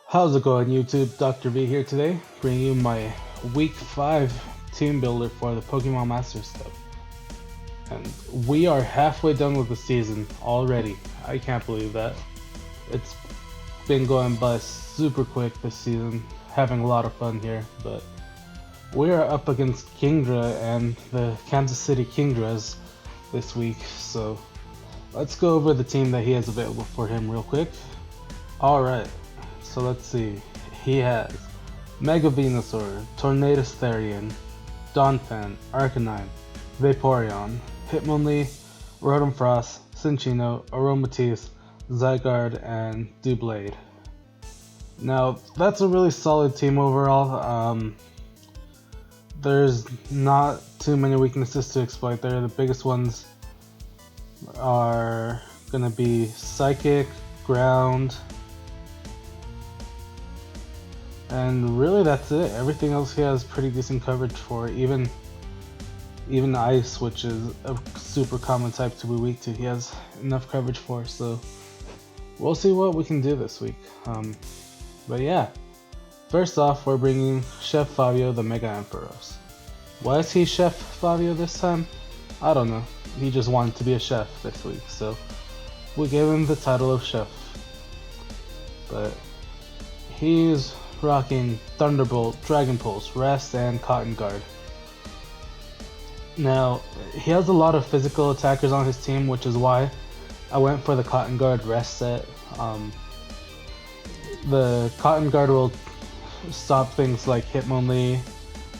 How's it going, YouTube? Dr. V here today, bringing you my Week 5 team builder for the Pokemon Masters stuff. And we are halfway done with the season already. I can't believe that. It's been going by super quick this season, having a lot of fun here, but we are up against Kingdra and the Kansas City Kingdras this week, so let's go over the team that he has available for him real quick. Alright. So let's see, he has Mega Venusaur, Tornadus Therian, Donphan, Arcanine, Vaporeon, Hitmonlee, Rotom Frost, Cinccino, Aromatisse, Zygarde, and Doublade. Now, that's a really solid team overall. There's not too many weaknesses to exploit there. The biggest ones are going to be Psychic, Ground, and really that's it. Everything else he has pretty decent coverage for, even Ice, which is a super common type to be weak to, he has enough coverage for, so we'll see what we can do this week. But yeah, first off, we're bringing Chef Fabio the Mega Ampharos. Why is he Chef Fabio this time? I don't know, he just wanted to be a chef this week, so we gave him the title of Chef. But he's rocking Thunderbolt, Dragon Pulse, Rest, and Cotton Guard. Now, he has a lot of physical attackers on his team, which is why I went for the Cotton Guard Rest set. The Cotton Guard will stop things like Hitmonlee.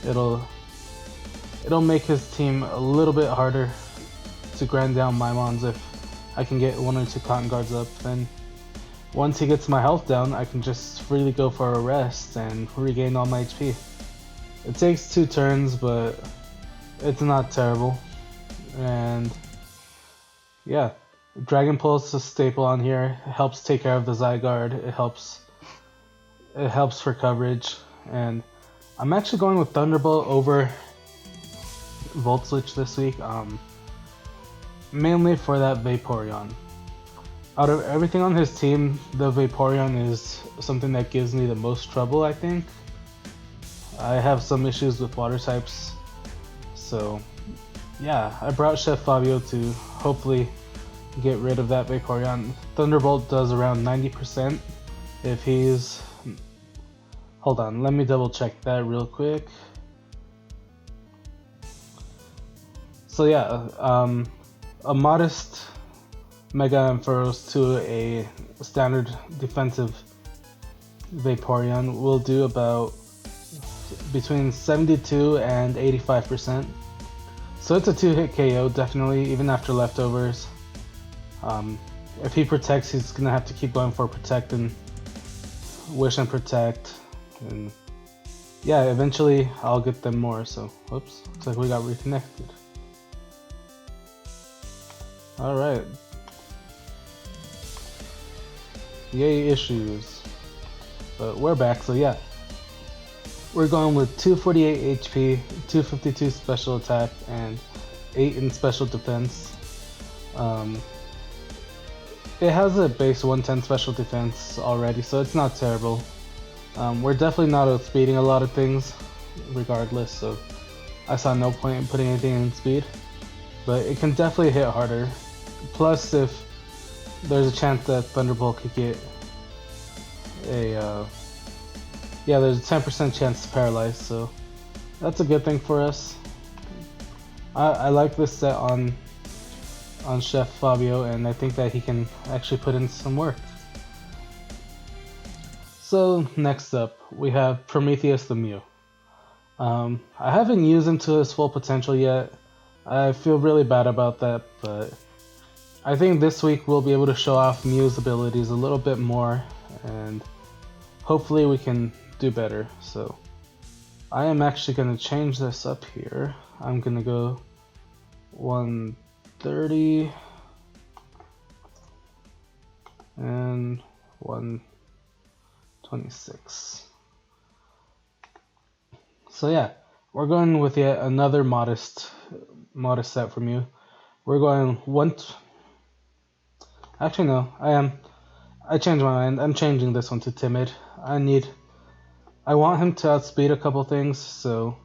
It'll make his team a little bit harder to grind down my mons if I can get 1 or 2 Cotton Guards up. Then once he gets my health down, I can just freely go for a rest and regain all my HP. It takes 2 turns, but it's not terrible. And yeah, Dragon Pulse is a staple on here. It helps take care of the Zygarde. It helps for coverage. And I'm actually going with Thunderbolt over Volt Switch this week, mainly for that Vaporeon. Out of everything on his team, the Vaporeon is something that gives me the most trouble, I think. I have some issues with water types, so yeah, I brought Chef Fabio to hopefully get rid of that Vaporeon. Thunderbolt does around 90% if he's... Hold on, let me double check that real quick. So yeah, a modest Mega Ampharos to a standard defensive Vaporeon will do about between 72 and 85%. So it's a 2-hit KO, definitely, even after leftovers. If he protects, he's gonna have to keep going for Protect and Wish and Protect. And yeah, eventually I'll get them more, so whoops, looks like we got reconnected. Alright. Yay issues. But we're back, so yeah. We're going with 248 HP, 252 special attack, and 8 in special defense. It has a base 110 special defense already, so it's not terrible. We're definitely not outspeeding a lot of things, regardless, so I saw no point in putting anything in speed. But it can definitely hit harder. Plus, if there's a chance that Thunderbolt could get a, yeah, there's a 10% chance to paralyze, so that's a good thing for us. I like this set on Chef Fabio, and I think that he can actually put in some work. So next up, we have Prometheus Lemieux. I haven't used him to his full potential yet. I feel really bad about that, but I think this week we'll be able to show off Mew's abilities a little bit more, and hopefully we can do better. So I am actually going to change this up here. I'm going to go 130 and 126. So yeah, we're going with yet another modest set from you. We're going Actually no, I changed my mind. I'm changing this one to timid. I want him to outspeed a couple things, so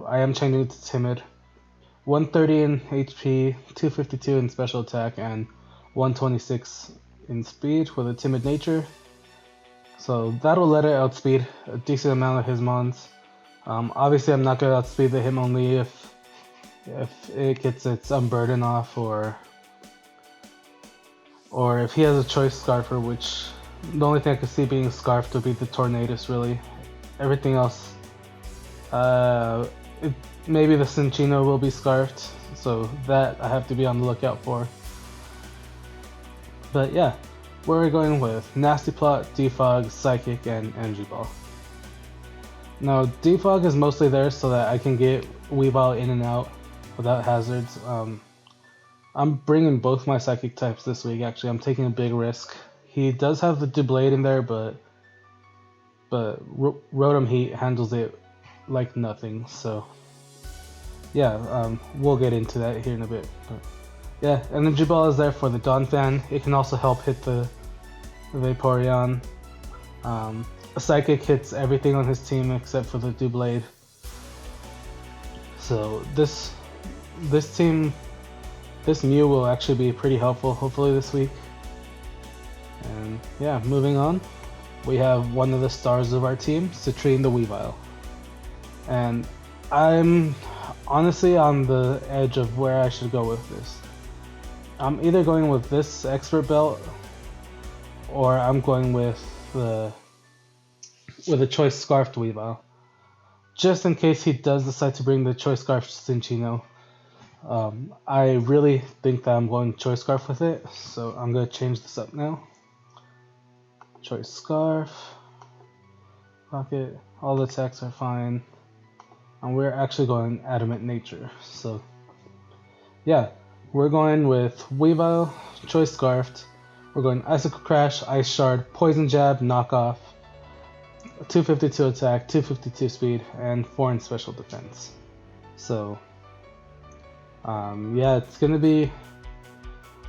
I am changing it to timid. 130 in HP, 252 in special attack, and 126 in speed with a timid nature. So that'll let it outspeed a decent amount of his mons. Obviously, I'm not going to outspeed him only if it gets its unburden off, or if he has a choice scarfer, which the only thing I could see being scarfed would be the Tornadus, really. Everything else, maybe the Cinchino will be scarfed, so that I have to be on the lookout for. But yeah, we're going with Nasty Plot, Defog, Psychic, and Energy Ball. Now, Defog is mostly there so that I can get Weeba in and out without hazards. I'm bringing both my Psychic types this week, actually. I'm taking a big risk. He does have the Doublade in there, but Rotom Heat handles it like nothing, so yeah, we'll get into that here in a bit. But yeah, Energy Ball is there for the Donphan. It can also help hit the Vaporeon. Psychic hits everything on his team except for the Doublade. So this Mew will actually be pretty helpful, hopefully this week. And yeah, moving on, we have one of the stars of our team, Citrine the Weavile. And I'm honestly on the edge of where I should go with this. I'm either going with this Expert Belt, or I'm going with a Choice Scarfed Weavile. Just in case he does decide to bring the Choice Scarfed Cinchino. I really think that I'm going Choice Scarf with it, so I'm going to change this up now. Choice Scarf, Pocket, all the attacks are fine, and we're actually going Adamant Nature. So yeah, we're going with Weavile, Choice Scarfed, we're going Icicle Crash, Ice Shard, Poison Jab, Knockoff, 252 attack, 252 speed, and 4 in special defense. So yeah, it's gonna be,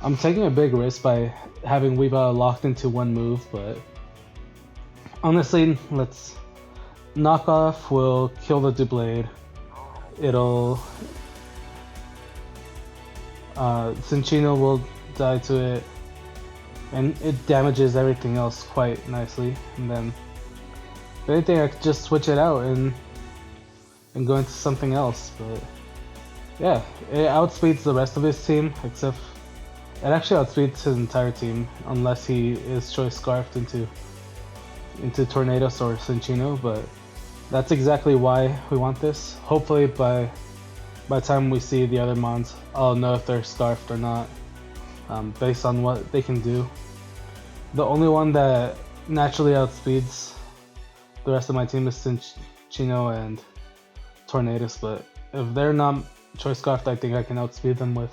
I'm taking a big risk by having Weeba locked into one move, but honestly, let's Knockoff will kill the Doublade. It'll Cinchino will die to it, and it damages everything else quite nicely. And then if anything, I could just switch it out and go into something else. But yeah, it outspeeds the rest of his team, except it actually outspeeds his entire team, unless he is Choice Scarfed into Tornadus or Cinchino. But that's exactly why we want this. Hopefully by the time we see the other mons, I'll know if they're scarfed or not, based on what they can do. The only one that naturally outspeeds the rest of my team is Cinchino and Tornadus, but if they're not Choice Scarfed, I think I can outspeed them with...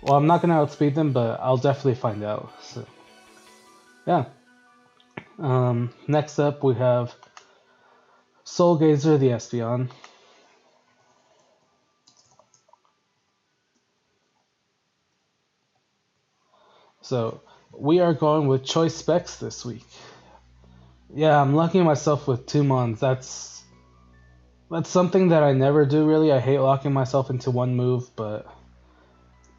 Well, I'm not going to outspeed them, but I'll definitely find out. So yeah. Next up we have Soulgazer the Espeon. So we are going with Choice Specs this week. Yeah, I'm locking myself with 2 mons. That's something that I never do, really. I hate locking myself into one move, but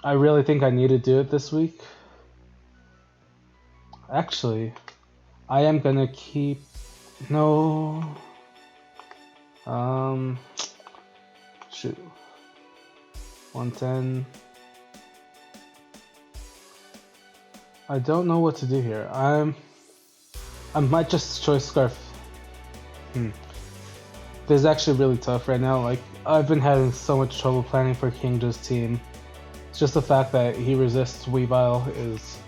I really think I need to do it this week. Actually, I am gonna keep... No... Shoot. 110... I don't know what to do here. I might just Choice Scarf. This is actually really tough right now. Like, I've been having so much trouble planning for Kingdra's team. It's just the fact that he resists Weavile is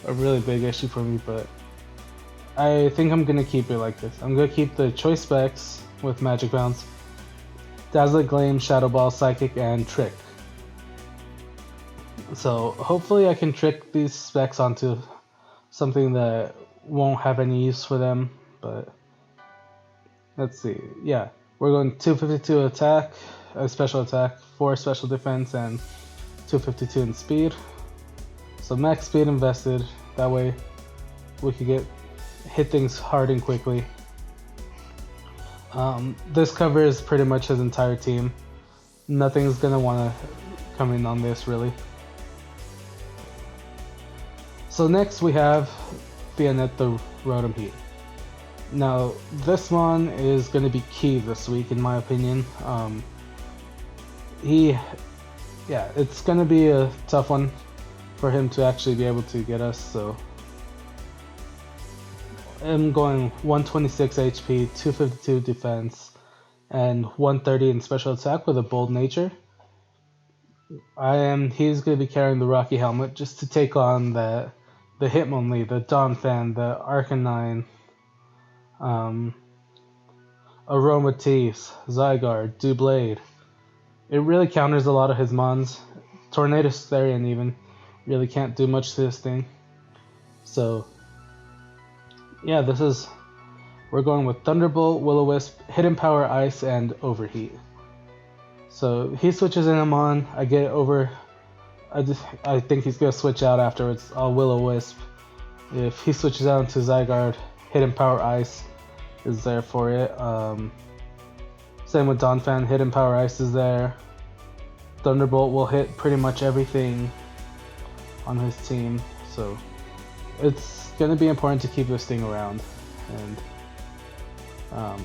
a really big issue for me, but I think I'm gonna keep it like this. I'm gonna keep the Choice Specs with Magic Bounce, Dazzling Gleam, Shadow Ball, Psychic, and Trick. So hopefully I can trick these specs onto something that won't have any use for them, but let's see. Yeah, we're going 252 attack, special attack, 4 special defense, and 252 in speed. So max speed invested, that way we could hit things hard and quickly. This covers pretty much his entire team. Nothing's gonna want to come in on this really. So next we have Bayonet the Rotom Heat. Now this one is going to be key this week in my opinion. It's going to be a tough one for him to actually be able to get us, so I'm going 126 HP, 252 defense, and 130 in special attack with a bold nature. He's going to be carrying the Rocky Helmet just to take on the Hitmonlee, the Donphan, the Arcanine, Aromatisse, Zygarde, Doublade. It really counters a lot of his mons. Tornado Therian even really can't do much to this thing. So yeah, we're going with Thunderbolt, Will-O-Wisp, Hidden Power Ice, and Overheat. So he switches in a mon, I get over. I think he's gonna switch out afterwards. I'll Will-O-Wisp. If he switches out into Zygarde, Hidden Power Ice is there for it. Same with Donphan, Hidden Power Ice is there. Thunderbolt will hit pretty much everything on his team, so it's gonna be important to keep this thing around. And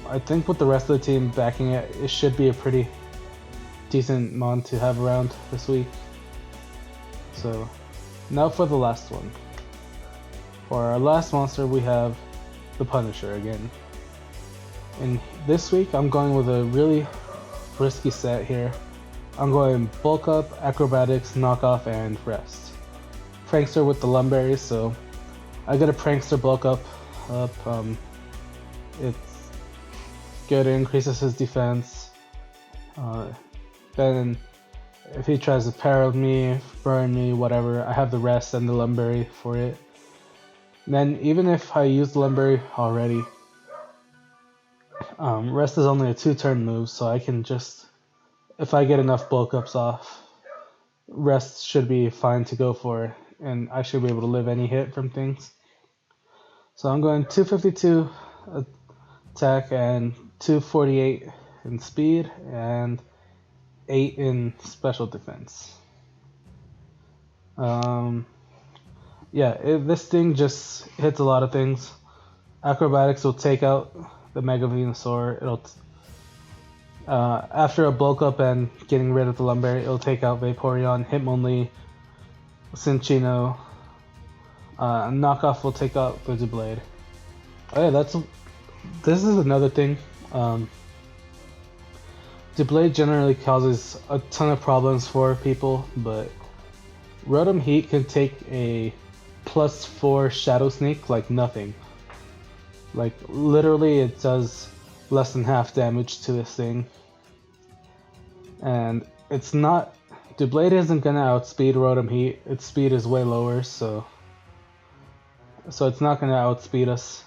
I think with the rest of the team backing it, it should be a pretty decent mon to have around this week. So now for the last one. For our last monster we have the Punisher again. And this week I'm going with a really risky set here. I'm going Bulk Up, Acrobatics, Knock Off, and Rest. Prankster with the Lumberries, so I got a Prankster Bulk Up. It's good, it increases his defense. Then if he tries to parry me, burn me, whatever, I have the Rest and the Lumberry for it. And then even if I use the Lumberry already, Rest is only a 2-turn move, so I can just, if I get enough bulk ups off, Rest should be fine to go for, and I should be able to live any hit from things. So I'm going 252 attack and 248 in speed and 8 in special defense. This thing just hits a lot of things. Acrobatics will take out the Mega Venusaur. After a bulk up and getting rid of the Lumberry, it'll take out Vaporeon, Hitmonlee, Cinccino. Knockoff will take out the Doublade. Oh yeah, this is another thing. Doublade generally causes a ton of problems for people, but Rotom Heat can take a +4 Shadow Sneak like nothing. Like literally it does less than half damage to this thing. And Doublade isn't gonna outspeed Rotom Heat. Its speed is way lower, so it's not gonna outspeed us.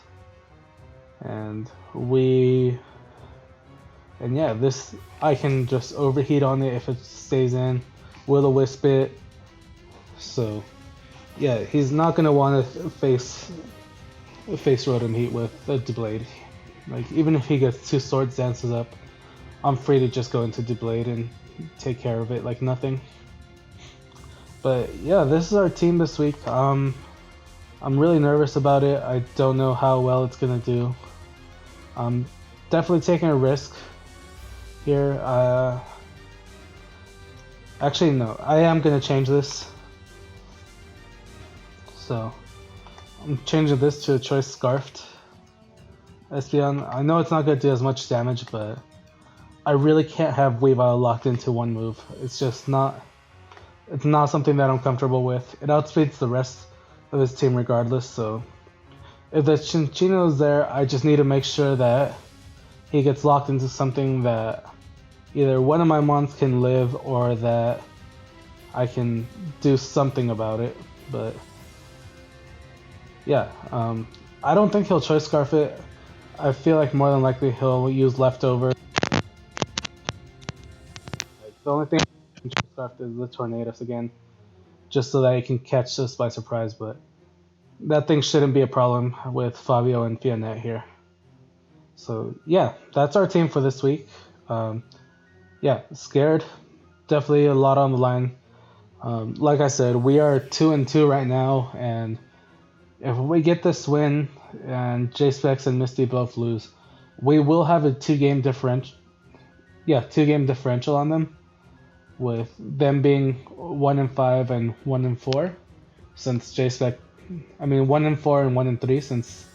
This I can just overheat on it if it stays in. Will-O-Wisp it. So yeah, he's not gonna want to face Rotom Heat with the Doublade. Like even if he gets 2 Swords Dances up, I'm free to just go into Doublade and take care of it like nothing. But yeah, this is our team this week. I'm really nervous about it. I don't know how well it's gonna do. I'm definitely taking a risk here. Actually no, I am gonna change this. So I'm changing this to a Choice Scarfed Espeon. I know it's not gonna do as much damage, but I really can't have Weeba locked into one move. It's just not something that I'm comfortable with. It outspeeds the rest of his team regardless, so if the Cinccino is there, I just need to make sure that he gets locked into something that either one of my mons can live or that I can do something about it. But yeah, I don't think he'll Choice Scarf it. I feel like more than likely he'll use Leftover. The only thing I can Choice Scarf is the Tornadus again, just so that he can catch us by surprise. But that thing shouldn't be a problem with Fabio and Fianet here. So yeah, that's our team for this week. Yeah, scared. Definitely a lot on the line. Like I said, we are 2-2 right now, and if we get this win and J-Specs and Misty both lose, we will have a 2-game differential. Yeah, 2-game differential on them, with them being 1-5 and 1-4, since J-Spec, 1-4 and 1-3, since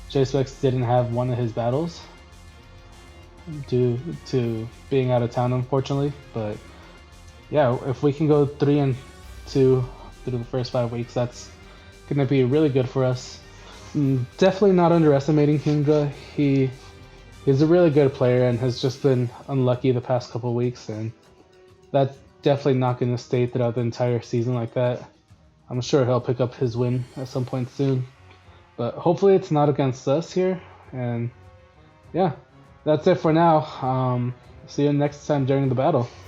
J-Specs didn't have one of his battles due to being out of town, unfortunately. But yeah, if we can go 3-2 through the first 5 weeks, that's gonna be really good for us. Definitely not underestimating Kingdra. He's a really good player and has just been unlucky the past couple of weeks, and that's definitely not gonna stay throughout the entire season like that. I'm sure he'll pick up his win at some point soon, but hopefully it's not against us here. And yeah, that's it for now. See you next time during the battle.